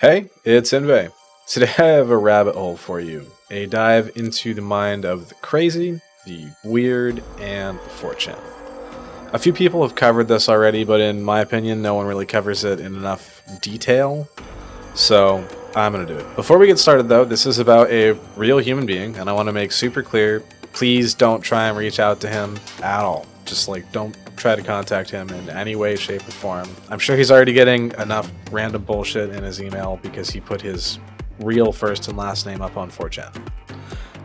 Hey, it's Inve. Today I have a rabbit hole for you, a dive into the mind of the crazy, the weird, and the 4chan. A few people have covered this already, but in my opinion, no one really covers it in enough detail, so I'm gonna do it. Before we get started though, this is about a real human being, and I want to make super clear, please don't try and reach out to him at all. Just don't try to contact him in any way, shape, or form. I'm sure he's already getting enough random bullshit in his email because he put his real first and last name up on 4chan.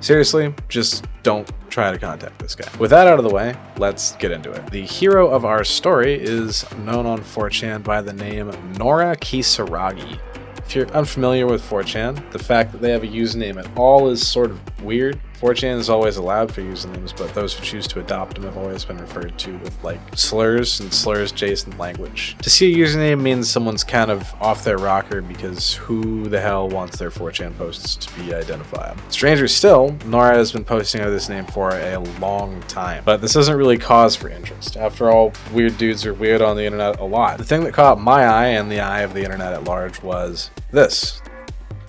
Seriously, just don't try to contact this guy. With that out of the way, let's get into it. The hero of our story is known on 4chan by the name Nora Kisaragi. If you're unfamiliar with 4chan, the fact that they have a username at all is sort of weird. 4chan is always allowed for usernames, but those who choose to adopt them have always been referred to with slurs and slurs-adjacent language. To see a username means someone's kind of off their rocker because who the hell wants their 4chan posts to be identifiable? Stranger still, Nora has been posting under this name for a long time, but this isn't really cause for interest. After all, weird dudes are weird on the internet a lot. The thing that caught my eye and the eye of the internet at large was this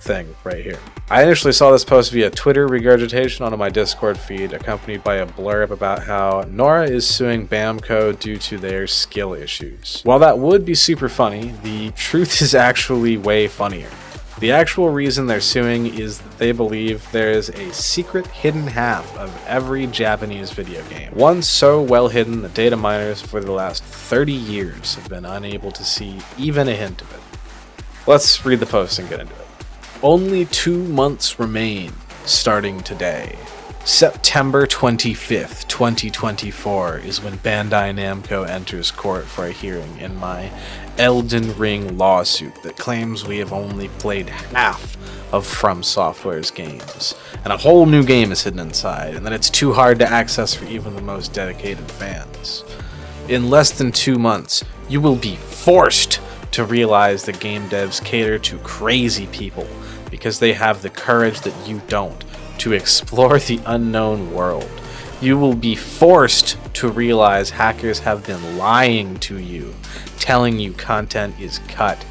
thing right here. I initially saw this post via Twitter regurgitation onto my Discord feed, accompanied by a blurb about how Nora is suing Bamco due to their skill issues. While that would be super funny, the truth is actually way funnier. The actual reason they're suing is that they believe there is a secret hidden half of every Japanese video game. One so well hidden that data miners for the last 30 years have been unable to see even a hint of it. Let's read the post and get into it. Only 2 months remain, starting today. September 25th, 2024 is when Bandai Namco enters court for a hearing in my Elden Ring lawsuit that claims we have only played half of From Software's games, and a whole new game is hidden inside, and that it's too hard to access for even the most dedicated fans. In less than 2 months, you will be forced to realize that game devs cater to crazy people because they have the courage that you don't to explore the unknown world. You will be forced to realize hackers have been lying to you, telling you content is cut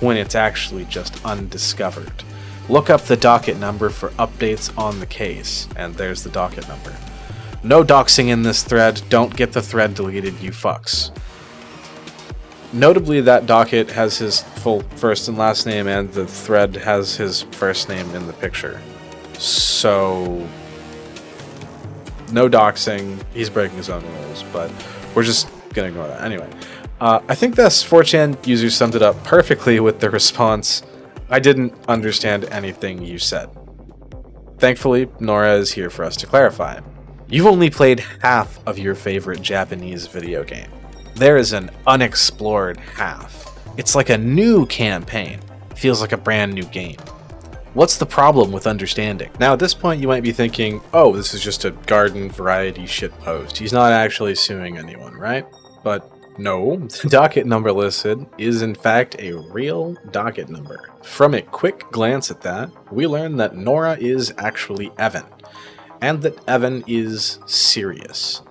when it's actually just undiscovered. Look up the docket number for updates on the case, and there's the docket number. No doxing in this thread, don't get the thread deleted, you fucks. Notably, that docket has his full first and last name, and the thread has his first name in the picture. So, no doxing, he's breaking his own rules, but we're just gonna ignore that. Anyway, I think this 4chan user summed it up perfectly with the response, "I didn't understand anything you said." Thankfully, Nora is here for us to clarify. You've only played half of your favorite Japanese video game. There is an unexplored half. It's like a new campaign. Feels like a brand new game. What's the problem with understanding? Now at this point you might be thinking, oh, this is just a garden variety shit post. He's not actually suing anyone, right? But no, the docket number listed is in fact a real docket number. From a quick glance at that, we learn that Nora is actually Evan, and that Evan is serious.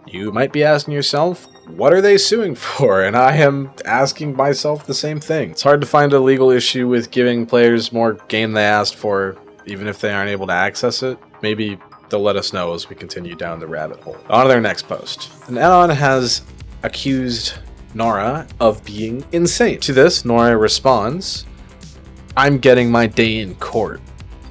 You might be asking yourself, what are they suing for? And I am asking myself the same thing. It's hard to find a legal issue with giving players more game they asked for, even if they aren't able to access it. Maybe they'll let us know as we continue down the rabbit hole. On to their next post. An anon has accused Nora of being insane. To this, Nora responds, "I'm getting my day in court.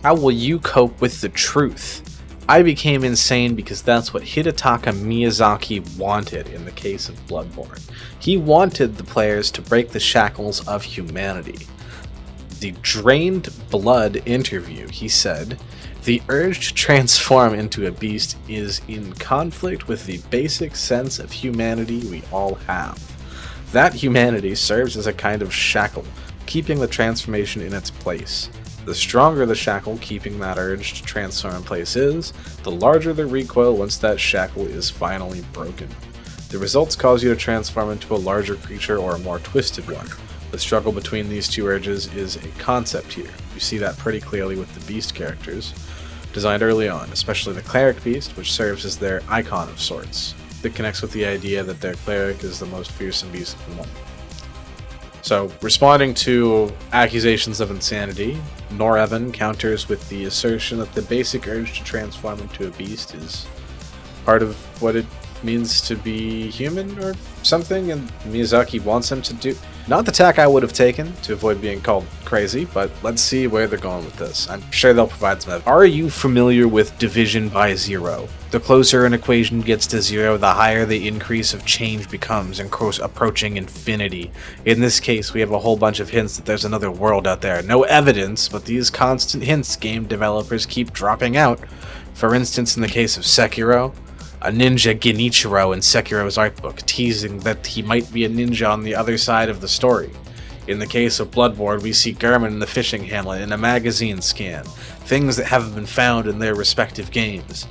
How will you cope with the truth? I became insane because that's what Hidetaka Miyazaki wanted in the case of Bloodborne. He wanted the players to break the shackles of humanity. The Drained Blood interview, he said, the urge to transform into a beast is in conflict with the basic sense of humanity we all have. That humanity serves as a kind of shackle, keeping the transformation in its place. The stronger the shackle keeping that urge to transform in place is, the larger the recoil once that shackle is finally broken. The results cause you to transform into a larger creature or a more twisted one. The struggle between these two urges is a concept here. You see that pretty clearly with the beast characters, designed early on, especially the cleric beast, which serves as their icon of sorts. That connects with the idea that their cleric is the most fearsome beast of them all. So, responding to accusations of insanity, Nora counters with the assertion that the basic urge to transform into a beast is part of what it means to be human or something, and Miyazaki wants him to do. Not the tack I would have taken to avoid being called crazy, but let's see where they're going with this. I'm sure they'll provide some evidence. Are you familiar with division by zero? The closer an equation gets to zero, the higher the increase of change becomes, and approaching infinity. In this case, we have a whole bunch of hints that there's another world out there. No evidence, but these constant hints game developers keep dropping out. For instance, in the case of Sekiro, a ninja Genichiro in Sekiro's art book, teasing that he might be a ninja on the other side of the story. In the case of Bloodborne, we see Gehrman in the fishing hamlet in a magazine scan, things that haven't been found in their respective games.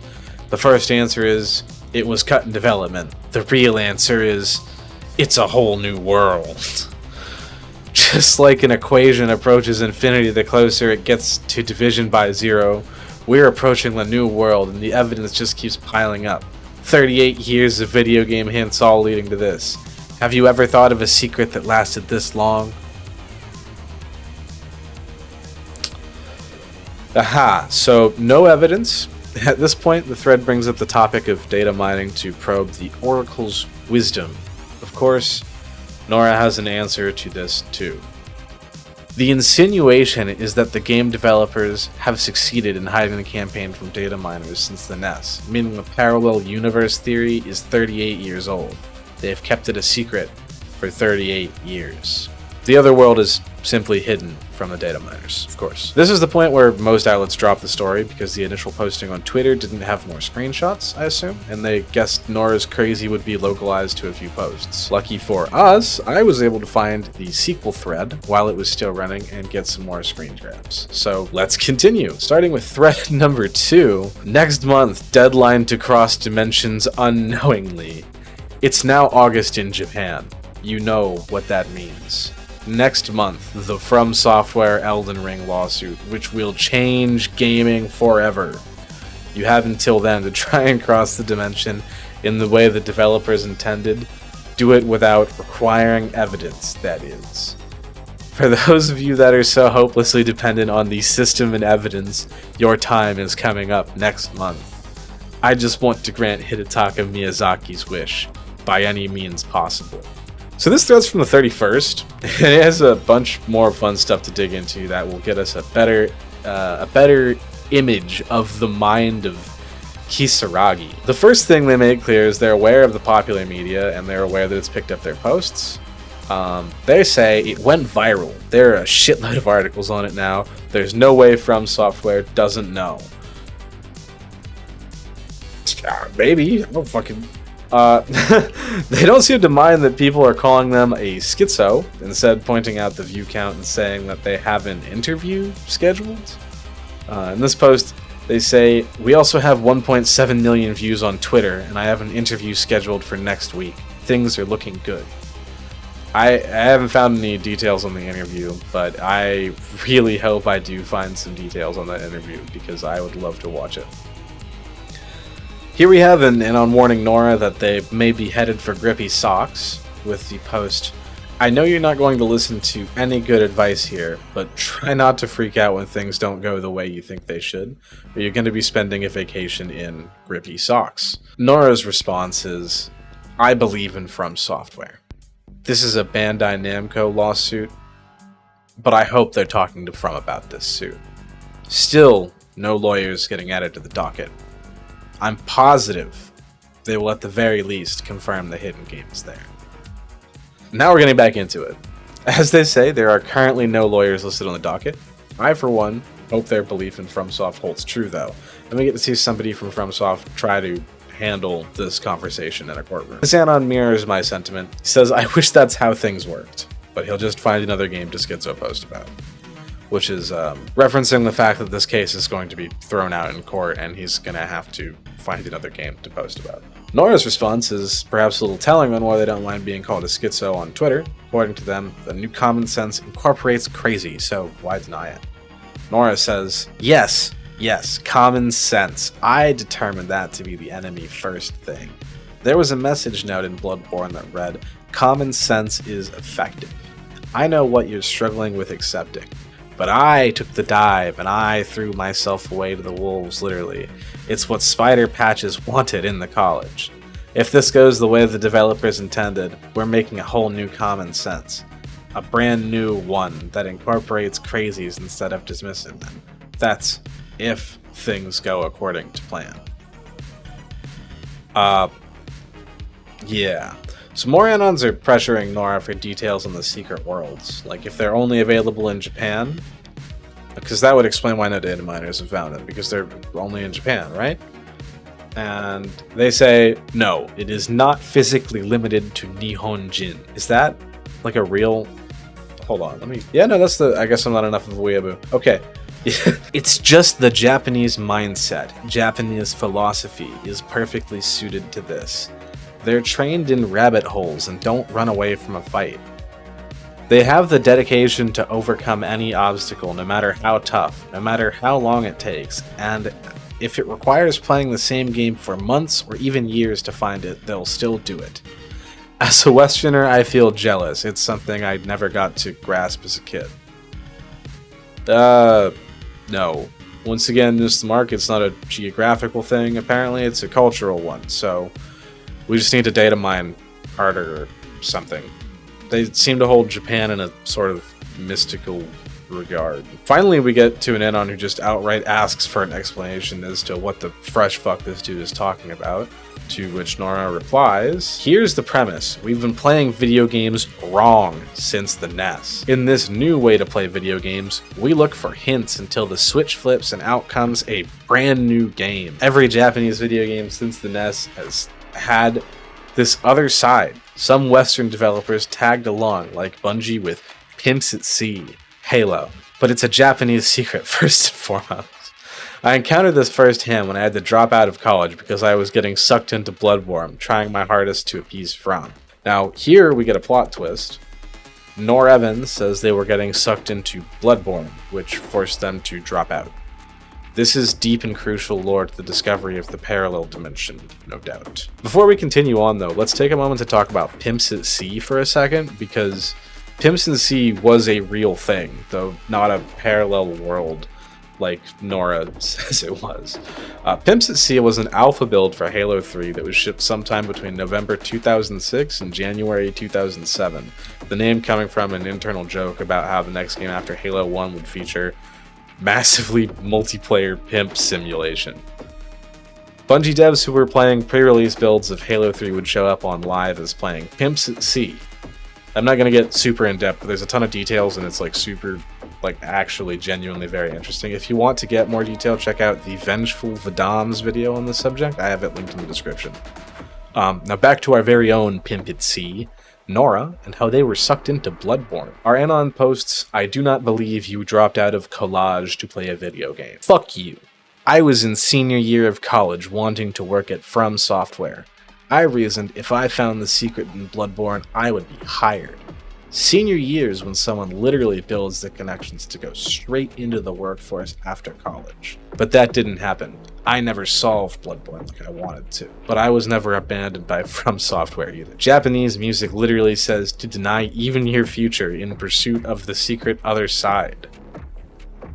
The first answer is, it was cut in development. The real answer is, it's a whole new world. Just like an equation approaches infinity the closer it gets to division by zero, we're approaching the new world and the evidence just keeps piling up. 38 years of video game hints all leading to this. Have you ever thought of a secret that lasted this long? Aha, so no evidence. At this point, the thread brings up the topic of data mining to probe the Oracle's wisdom. Of course, Nora has an answer to this too. The insinuation is that the game developers have succeeded in hiding the campaign from data miners since the NES, meaning the parallel universe theory is 38 years old. They have kept it a secret for 38 years. The other world is simply hidden from the data miners, of course. This is the point where most outlets dropped the story because the initial posting on Twitter didn't have more screenshots, I assume, and they guessed Nora's crazy would be localized to a few posts. Lucky for us, I was able to find the sequel thread while it was still running and get some more screen grabs. So let's continue. Starting with thread number 2, next month, deadline to cross dimensions unknowingly. It's now August in Japan. You know what that means. Next month, the From Software Elden Ring lawsuit, which will change gaming forever. You have until then to try and cross the dimension in the way the developers intended. Do it without requiring evidence, that is. For those of you that are so hopelessly dependent on the system and evidence, your time is coming up next month. I just want to grant Hidetaka Miyazaki's wish, by any means possible. So this thread's from the 31st, and it has a bunch more fun stuff to dig into that will get us a better image of the mind of Kisaragi. The first thing they make clear is they're aware of the popular media, and they're aware that it's picked up their posts. They say it went viral. There are a shitload of articles on it now. There's no way From Software doesn't know. Maybe. I don't fucking... they don't seem to mind that people are calling them a schizo, instead pointing out the view count and saying that they have an interview scheduled. In this post, they say, we also have 1.7 million views on Twitter, and I have an interview scheduled for next week. Things are looking good. I haven't found any details on the interview, but I really hope I do find some details on that interview, because I would love to watch it. Here we have an on warning Nora that they may be headed for grippy socks with the post, I know you're not going to listen to any good advice here, but try not to freak out when things don't go the way you think they should, or you're going to be spending a vacation in grippy socks. Nora's response is, I believe in From Software. This is a Bandai Namco lawsuit, but I hope they're talking to From about this suit. Still, no lawyers getting added to the docket. I'm positive they will at the very least confirm the hidden game is there. Now we're getting back into it. As they say, there are currently no lawyers listed on the docket. I, for one, hope their belief in FromSoft holds true, though, and we get to see somebody from FromSoft try to handle this conversation in a courtroom. Xanon mirrors my sentiment. He says, I wish that's how things worked, but he'll just find another game to schizo post about. Which is referencing the fact that this case is going to be thrown out in court and he's going to have to find another game to post about. Nora's response is perhaps a little telling on why they don't mind being called a schizo on Twitter. According to them, the new common sense incorporates crazy, so why deny it? Nora says, yes, common sense. I determined that to be the enemy first thing. There was a message note in Bloodborne that read, common sense is effective. I know what you're struggling with accepting. But I took the dive, and I threw myself away to the wolves, literally. It's what Spider Patches wanted in the college. If this goes the way the developers intended, we're making a whole new common sense. A brand new one that incorporates crazies instead of dismissing them. That's if things go according to plan. Yeah. So more Anons are pressuring Nora for details on the secret worlds. Like, if they're only available in Japan, because that would explain why no data miners have found it, because they're only in Japan, right? And they say, no, it is not physically limited to Nihonjin. Is that like a real... Hold on, let me... Yeah, no, that's the... I guess I'm not enough of a weeaboo. Okay. It's just the Japanese mindset. Japanese philosophy is perfectly suited to this. They're trained in rabbit holes and don't run away from a fight. They have the dedication to overcome any obstacle, no matter how tough, no matter how long it takes, and if it requires playing the same game for months or even years to find it, they'll still do it. As a Westerner, I feel jealous. It's something I never got to grasp as a kid. No. Once again, this market's not a geographical thing, apparently it's a cultural one, so we just need to data mine harder or something. They seem to hold Japan in a sort of mystical regard. Finally, we get to an Anon who just outright asks for an explanation as to what the fresh fuck this dude is talking about, to which Nora replies, here's the premise. We've been playing video games wrong since the NES. In this new way to play video games, we look for hints until the switch flips and out comes a brand new game. Every Japanese video game since the NES has had this other side. Some Western developers tagged along, like Bungie with Pimps at Sea, Halo, but it's a Japanese secret first and foremost. I encountered this firsthand when I had to drop out of college because I was getting sucked into Bloodborne, trying my hardest to appease From. Now, here we get a plot twist. Nora Evans says they were getting sucked into Bloodborne, which forced them to drop out. This is deep and crucial lore to the discovery of the parallel dimension, no doubt. Before we continue on though, let's take a moment to talk about Pimps at Sea for a second, because Pimps at Sea was a real thing, though not a parallel world like Nora says it was. Pimps at Sea was an alpha build for Halo 3 that was shipped sometime between November 2006 and January 2007, the name coming from an internal joke about how the next game after Halo 1 would feature massively multiplayer pimp simulation. Bungie devs who were playing pre-release builds of Halo 3 would show up on live as playing Pimps at Sea. I'm not going to get super in-depth, but there's a ton of details and it's like super, like actually genuinely very interesting. If you want to get more detail, check out the Vengeful Vadam's video on this subject. I have it linked in the description. Now back to our very own Pimp at Sea, Nora, and how they were sucked into Bloodborne. Our Anon posts, I do not believe you dropped out of collage to play a video game. Fuck you. I was in senior year of college wanting to work at From Software. I reasoned if I found the secret in Bloodborne, I would be hired. Senior year is when someone literally builds the connections to go straight into the workforce after college. But that didn't happen. I never solved Bloodborne like I wanted to. But I was never abandoned by From Software either. Japanese music literally says to deny even your future in pursuit of the secret other side.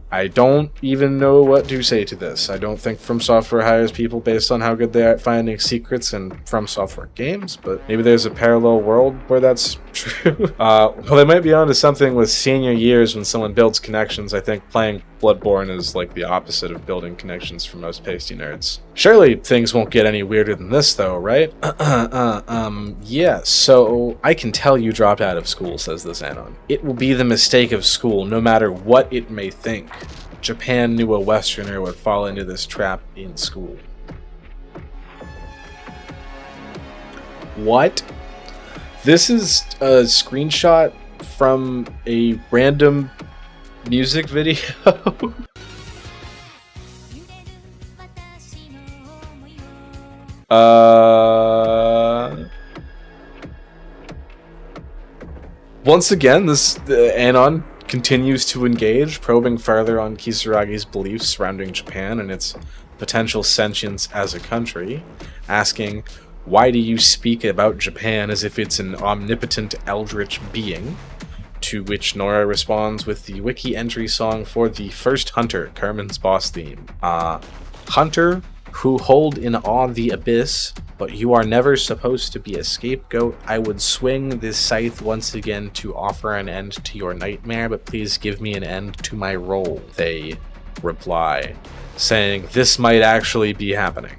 I don't even know what to say to this. I don't think From Software hires people based on how good they are at finding secrets in From Software games, but maybe there's a parallel world where that's true. Well, they might be onto something with senior years when someone builds connections. I think playing Bloodborne is like the opposite of building connections for most pasty nerds. Surely things won't get any weirder than this though, right? Yeah, so I can tell you dropped out of school, says this Anon. It will be the mistake of school, no matter what it may think. Japan knew a Westerner would fall into this trap in school. What? This is a screenshot from a random music video. Once again, this Anon continues to engage, probing further on Kisaragi's beliefs surrounding Japan and its potential sentience as a country, asking, why do you speak about Japan as if it's an omnipotent eldritch being? To which Nora responds with the wiki entry song for the first Hunter, Carmen's boss theme. Hunter, who hold in awe the abyss, but you are never supposed to be a scapegoat. I would swing this scythe once again to offer an end to your nightmare, but please give me an end to my role. They reply, saying this might actually be happening.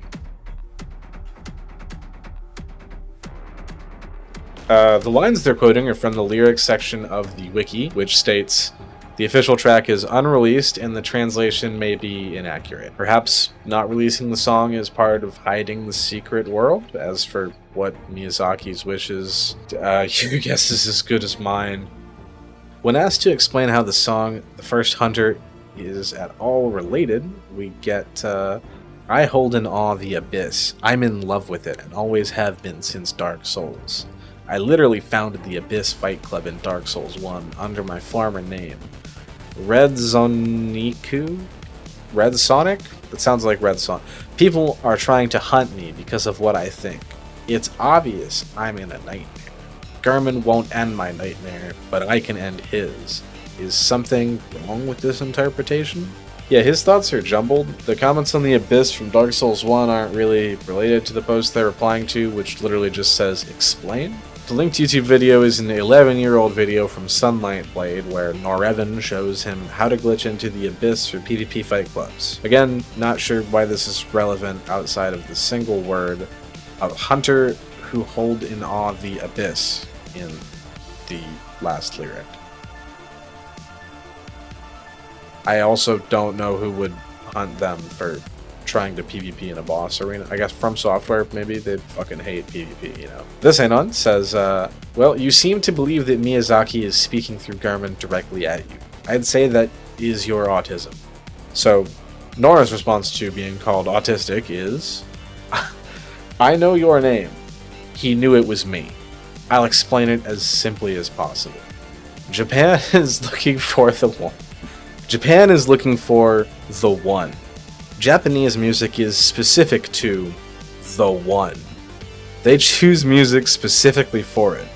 The lines they're quoting are from the lyrics section of the wiki, which states, the official track is unreleased and the translation may be inaccurate. Perhaps not releasing the song is part of hiding the secret world. As for what Miyazaki's wishes, your guess is as good as mine. When asked to explain how the song The First Hunter is at all related, we get, I hold in awe the abyss. I'm in love with it and always have been since Dark Souls. I literally founded the Abyss Fight Club in Dark Souls 1 under my former name. Red Sonic? That sounds like Red Sonic. People are trying to hunt me because of what I think. It's obvious I'm in a nightmare. Garmin won't end my nightmare, but I can end his. Is something wrong with this interpretation? Yeah, his thoughts are jumbled. The comments on the Abyss from Dark Souls 1 aren't really related to the post they're replying to, which literally just says, explain? The linked YouTube video is an 11-year-old video from Sunlight Blade where Norevan shows him how to glitch into the Abyss for PvP fight clubs. Again, not sure why this is relevant outside of the single word of Hunter who hold in awe the Abyss in the last lyric. I also don't know who would hunt them for trying to PvP in a boss arena. I guess From Software, maybe they'd fucking hate PvP, you know. This Anon says, well, you seem to believe that Miyazaki is speaking through Garmin directly at you. I'd say that is your autism. So, Nora's response to being called autistic is, I know your name. He knew it was me. I'll explain it as simply as possible. Japan is looking for the one. Japan is looking for the one. Japanese music is specific to the one. They choose music specifically for it.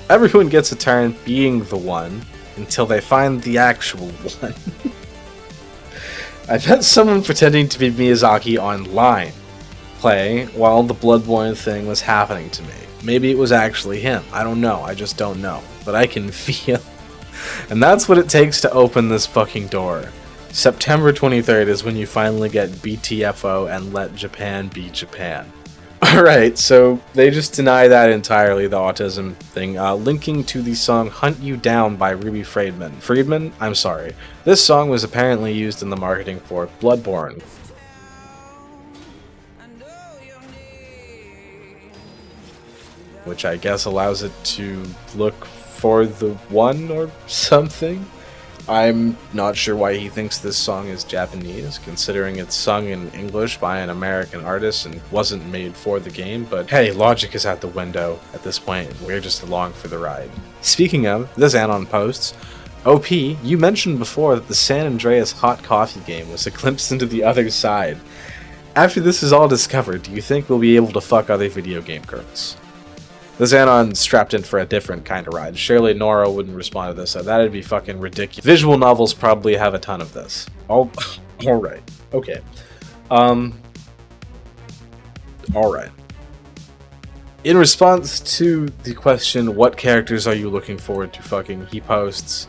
Everyone gets a turn being the one until they find the actual one. I bet someone pretending to be Miyazaki online play while the Bloodborne thing was happening to me. Maybe it was actually him. I don't know. I just don't know. But I can feel. And that's what it takes to open this fucking door. September 23rd is when you finally get BTFO and let Japan be Japan. Alright, so they just deny that entirely, the autism thing. Linking to the song Hunt You Down by Ruby Friedman. Friedman? I'm sorry. This song was apparently used in the marketing for Bloodborne. Which I guess allows it to look for the one or something? I'm not sure why he thinks this song is Japanese, considering it's sung in English by an American artist and wasn't made for the game, but hey, logic is out the window at this point, and we're just along for the ride. Speaking of, this Anon posts, OP, you mentioned before that the San Andreas hot coffee game was a glimpse into the other side. After this is all discovered, do you think we'll be able to fuck other video game girls? This Anon's strapped in for a different kind of ride. Surely Nora wouldn't respond to this, so that'd be fucking ridiculous. Visual novels probably have a ton of this. Alright. Okay. Alright. In response to the question, what characters are you looking forward to fucking, he posts,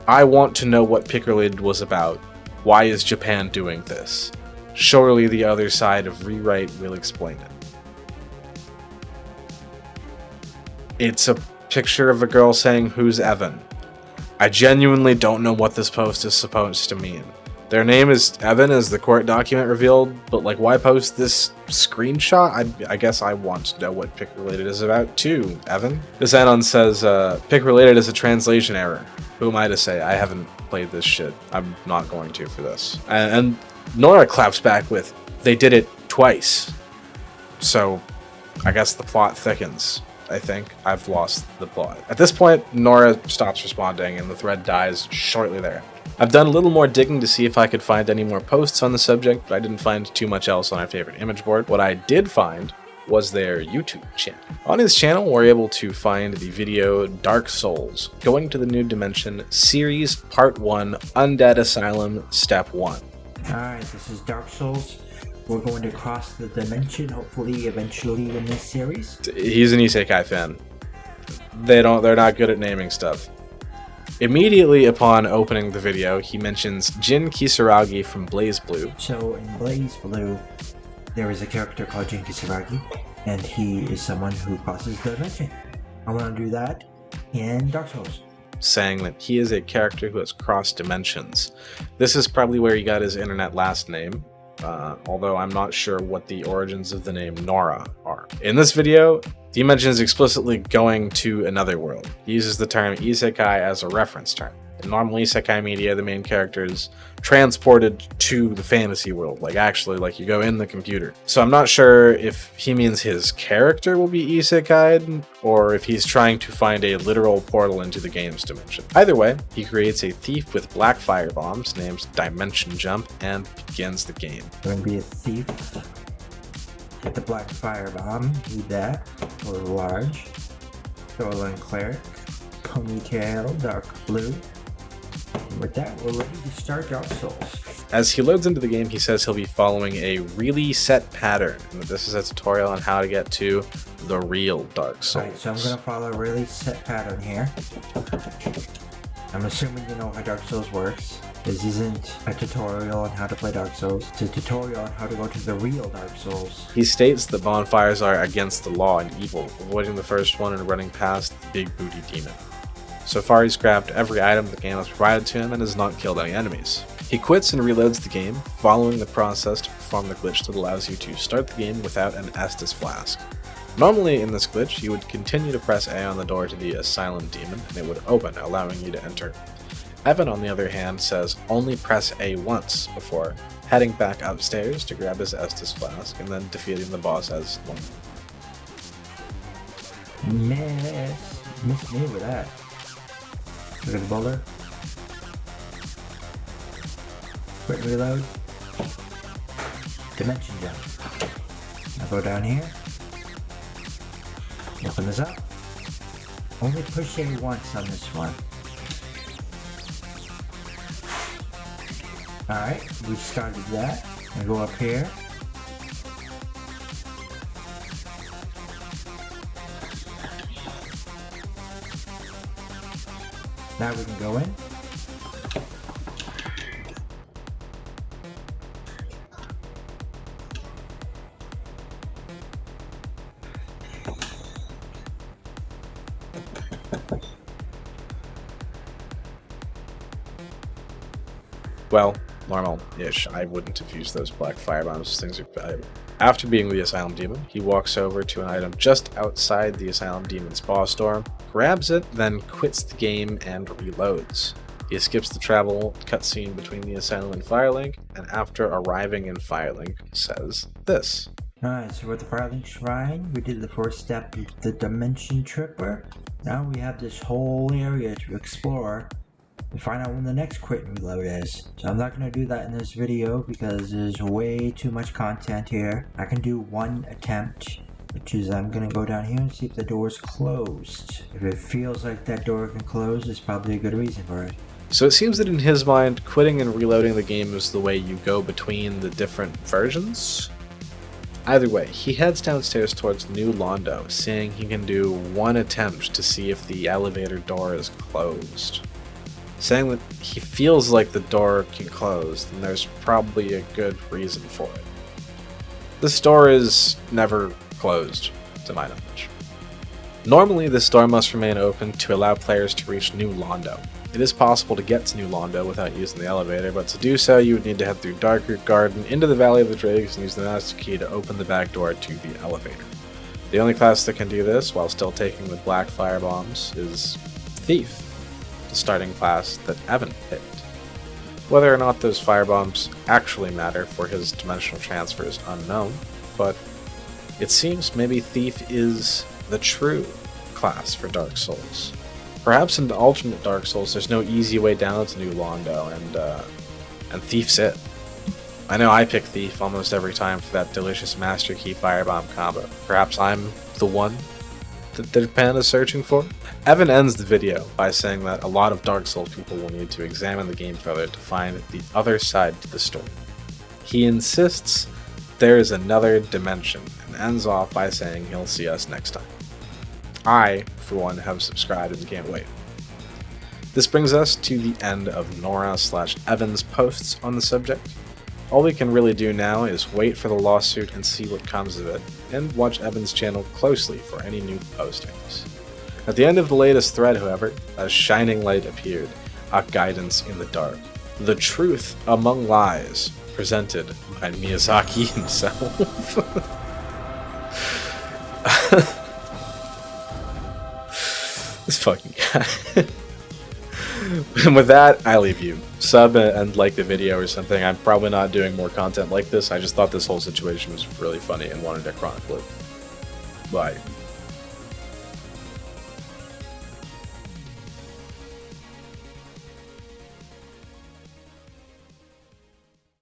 I want to know what Pick Related was about. Why is Japan doing this? Surely the other side of Rewrite will explain it. It's a picture of a girl saying, who's Evan? I genuinely don't know what this post is supposed to mean. Their name is Evan, as the court document revealed, but like, why post this screenshot? I guess I want to know what Pick Related is about too, Evan. This Anon says, Pick Related is a translation error. Who am I to say? I haven't played this shit. I'm not going to for this. And Nora claps back with, they did it twice. So, I guess the plot thickens. I think I've lost the plot. At this point, Nora stops responding and the thread dies shortly there. I've done a little more digging to see if I could find any more posts on the subject, but I didn't find too much else on our favorite image board. What I did find was their YouTube channel. On his channel, we're able to find the video Dark Souls, Going to the New Dimension, Series Part 1, Undead Asylum, Step 1. Alright, this is Dark Souls. We're going to cross the dimension, hopefully, eventually in this series. He's an isekai fan. They're not good at naming stuff. Immediately upon opening the video, he mentions Jin Kisaragi from Blaze Blue. So in Blaze Blue, there is a character called Jin Kisaragi, and he is someone who crosses the dimension. I want to do that in Dark Souls. Saying that he is a character who has crossed dimensions. This is probably where he got his internet last name, although I'm not sure what the origins of the name Nora are. In this video, he mentions explicitly going to another world. He uses the term isekai as a reference term. In normal isekai media, the main character is transported to the fantasy world, like you go in the computer. So I'm not sure if he means his character will be isekai'd, or if he's trying to find a literal portal into the game's dimension. Either way, he creates a thief with black fire bombs named Dimension Jump and begins the game. I'm going to be a thief. Get the black fire bomb, need that, or large. Stolen cleric, ponytail, dark blue. And with that, we're ready to start Dark Souls. As he loads into the game, he says he'll be following a really set pattern, and that this is a tutorial on how to get to the real Dark Souls. Alright, so I'm going to follow a really set pattern here. I'm assuming you know how Dark Souls works. This isn't a tutorial on how to play Dark Souls. It's a tutorial on how to go to the real Dark Souls. He states that bonfires are against the law and evil, avoiding the first one and running past the big booty demon. So far, he's grabbed every item the game has provided to him and has not killed any enemies. He quits and reloads the game, following the process to perform the glitch that allows you to start the game without an Estus flask. Normally in this glitch, you would continue to press A on the door to the Asylum Demon, and it would open, allowing you to enter. Evan, on the other hand, says only press A once before heading back upstairs to grab his Estus flask and then defeating the boss as normal. Miss me with that. Look at the boulder. Quick reload. Dimension jump. I'll go down here. Open this up. Only push A once on this one. Alright, we started that. I go up here. Now we can go in. Well, normal-ish. I wouldn't have used those black firebombs. Those things are valuable. After being the Asylum Demon, he walks over to an item just outside the Asylum Demon's boss door, grabs it, then quits the game and reloads. He skips the travel cutscene between the Asylum and Firelink, and after arriving in Firelink, says this. Alright, so with the Firelink Shrine, we did the first step of the Dimension Tripper. Now we have this whole area to explore and find out when the next quit and reload is. So I'm not going to do that in this video because there's way too much content here. I can do one attempt, which is I'm going to go down here and see if the door's closed. If it feels like that door can close, there's probably a good reason for it. So it seems that in his mind, quitting and reloading the game is the way you go between the different versions. Either way, he heads downstairs towards New Londo, saying he can do one attempt to see if the elevator door is closed. Saying that he feels like the door can close, then there's probably a good reason for it. This door is never closed, to my knowledge. Normally, this door must remain open to allow players to reach New Londo. It is possible to get to New Londo without using the elevator, but to do so, you would need to head through Darkroot Garden into the Valley of the Drakes and use the master key to open the back door to the elevator. The only class that can do this while still taking the black firebombs is Thief, the starting class that Evan picked. Whether or not those firebombs actually matter for his dimensional transfer is unknown, but it seems maybe Thief is the true class for Dark Souls. Perhaps in the alternate Dark Souls, there's no easy way down to New Londo, and Thief's it. I know I pick Thief almost every time for that delicious Master Key Firebomb combo. Perhaps I'm the one that the panda is searching for? Evan ends the video by saying that a lot of Dark Souls people will need to examine the game further to find the other side to the story. He insists there is another dimension and ends off by saying he'll see us next time. I, for one, have subscribed and can't wait. This brings us to the end of Nora/Evan's posts on the subject. All we can really do now is wait for the lawsuit and see what comes of it, and watch Evan's channel closely for any new postings. At the end of the latest thread, however, a shining light appeared, a guidance in the dark. The truth among lies, presented by Miyazaki himself. This fucking guy. And with that, I leave you. Sub and like the video or something. I'm probably not doing more content like this. I just thought this whole situation was really funny and wanted to chronicle it. Bye.